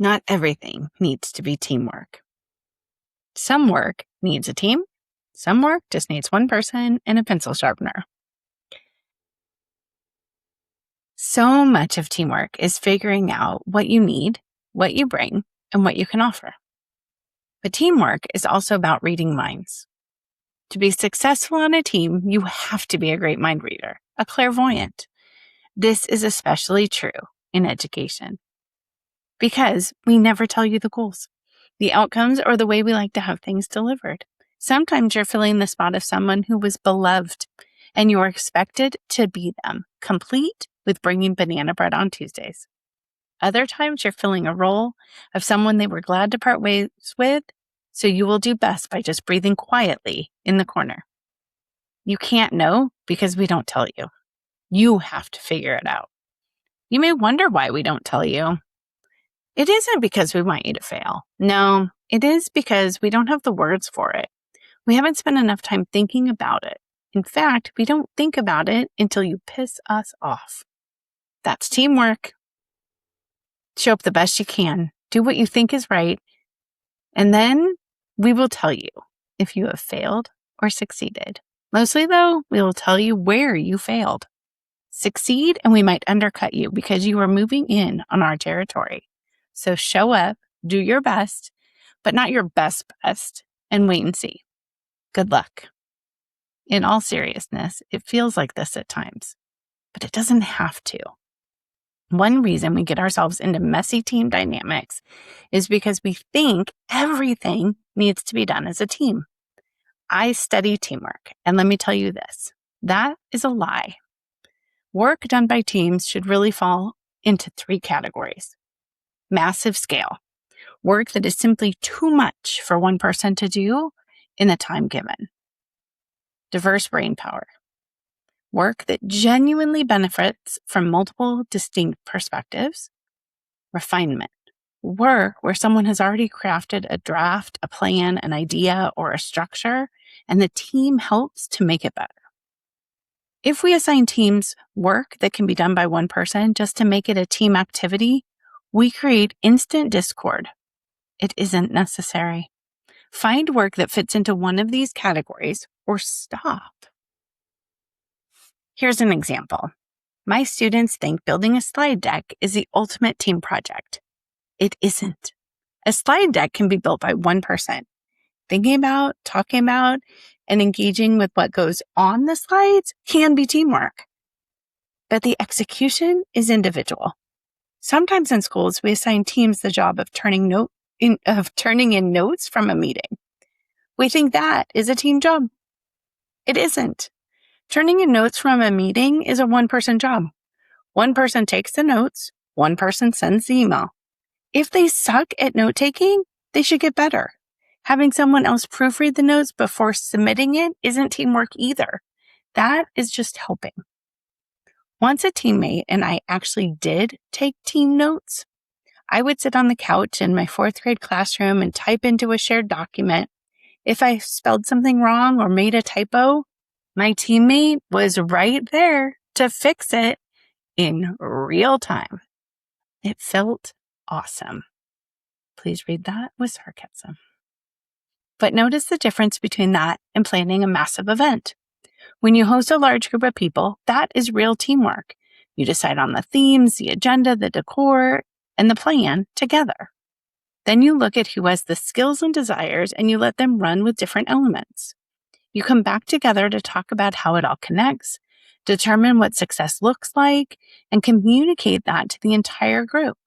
Not everything needs to be teamwork. Some work needs a team. Some work just needs one person and a pencil sharpener. So much of teamwork is figuring out what you need, what you bring, and what you can offer. But teamwork is also about reading minds. To be successful on a team, you have to be a great mind reader, a clairvoyant. This is especially true in education because we never tell you the goals, the outcomes, or the way we like to have things delivered. Sometimes you're filling the spot of someone who was beloved and you are expected to be them, complete with bringing banana bread on Tuesdays. Other times you're filling a role of someone they were glad to part ways with, so you will do best by just breathing quietly in the corner. You can't know because we don't tell you. You have to figure it out. You may wonder why we don't tell you. It isn't because we want you to fail. No, it is because we don't have the words for it. We haven't spent enough time thinking about it. In fact, we don't think about it until you piss us off. That's teamwork. Show up the best you can. Do what you think is right. And then we will tell you if you have failed or succeeded. Mostly, though, we will tell you where you failed. Succeed, and we might undercut you because you are moving in on our territory. So show up, do your best, but not your best, and wait and see. Good luck. In all seriousness, it feels like this at times, but it doesn't have to. One reason we get ourselves into messy team dynamics is because we think everything needs to be done as a team. I study teamwork, and let me tell you this, that is a lie. Work done by teams should really fall into 3 categories. Massive scale, work that is simply too much for one person to do in the time given. Diverse brain power, work that genuinely benefits from multiple distinct perspectives. Refinement, work where someone has already crafted a draft, a plan, an idea, or a structure, and the team helps to make it better. If we assign teams work that can be done by one person just to make it a team activity, we create instant discord. It isn't necessary. Find work that fits into one of these categories or stop. Here's an example. My students think building a slide deck is the ultimate team project. It isn't. A slide deck can be built by one person. Thinking about, talking about, and engaging with what goes on the slides can be teamwork. But the execution is individual. Sometimes in schools, we assign teams the job of turning in notes from a meeting. We think that is a team job. It isn't. Turning in notes from a meeting is a one-person job. One person takes the notes, one person sends the email. If they suck at note-taking, they should get better. Having someone else proofread the notes before submitting it isn't teamwork either. That is just helping. Once a teammate and I actually did take team notes. I would sit on the couch in my 4th grade classroom and type into a shared document. If I spelled something wrong or made a typo, my teammate was right there to fix it in real time. It felt awesome. Please read that with sarcasm. But notice the difference between that and planning a massive event. When you host a large group of people, that is real teamwork. You decide on the themes, the agenda, the decor, and the plan together. Then you look at who has the skills and desires and you let them run with different elements. You come back together to talk about how it all connects, determine what success looks like, and communicate that to the entire group.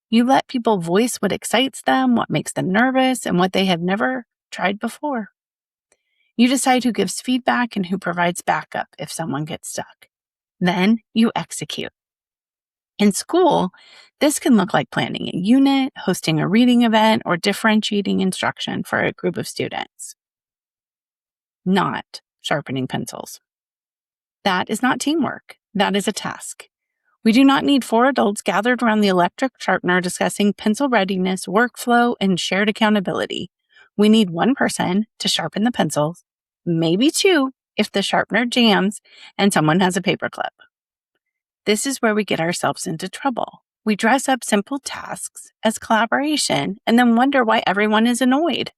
You let people voice what excites them, what makes them nervous, and what they have never tried before. You decide who gives feedback and who provides backup if someone gets stuck. Then you execute. In school, this can look like planning a unit, hosting a reading event, or differentiating instruction for a group of students. Not sharpening pencils. That is not teamwork. That is a task. We do not need 4 adults gathered around the electric sharpener discussing pencil readiness, workflow, and shared accountability. We need one person to sharpen the pencils, maybe 2 if the sharpener jams and someone has a paperclip. This is where we get ourselves into trouble. We dress up simple tasks as collaboration and then wonder why everyone is annoyed.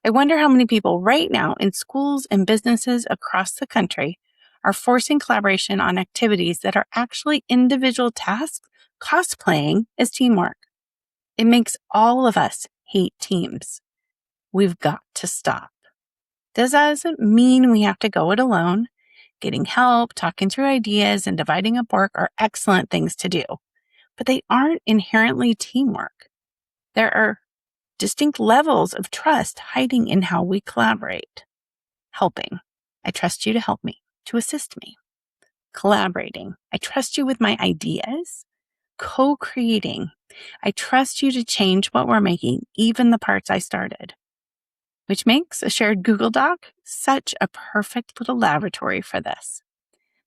I wonder how many people right now in schools and businesses across the country are forcing collaboration on activities that are actually individual tasks, cosplaying as teamwork. It makes all of us hate teams. We've got to stop. This doesn't mean we have to go it alone. Getting help, talking through ideas, and dividing up work are excellent things to do, but they aren't inherently teamwork. There are distinct levels of trust hiding in how we collaborate. Helping. I trust you to help me, to assist me. Collaborating. I trust you with my ideas. Co-creating. I trust you to change what we're making, even the parts I started. Which makes a shared Google Doc such a perfect little laboratory for this.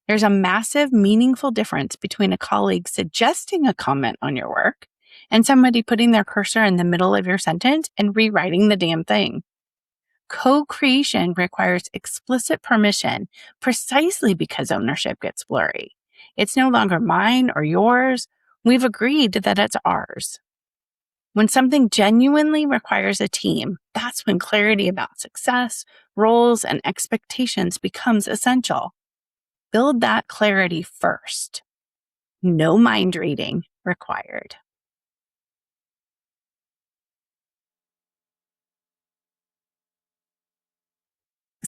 There's a massive, meaningful difference between a colleague suggesting a comment on your work and somebody putting their cursor in the middle of your sentence and rewriting the damn thing. Co-creation requires explicit permission precisely because ownership gets blurry. It's no longer mine or yours. We've agreed that it's ours. When something genuinely requires a team, that's when clarity about success, roles, and expectations becomes essential. Build that clarity first. No mind reading required.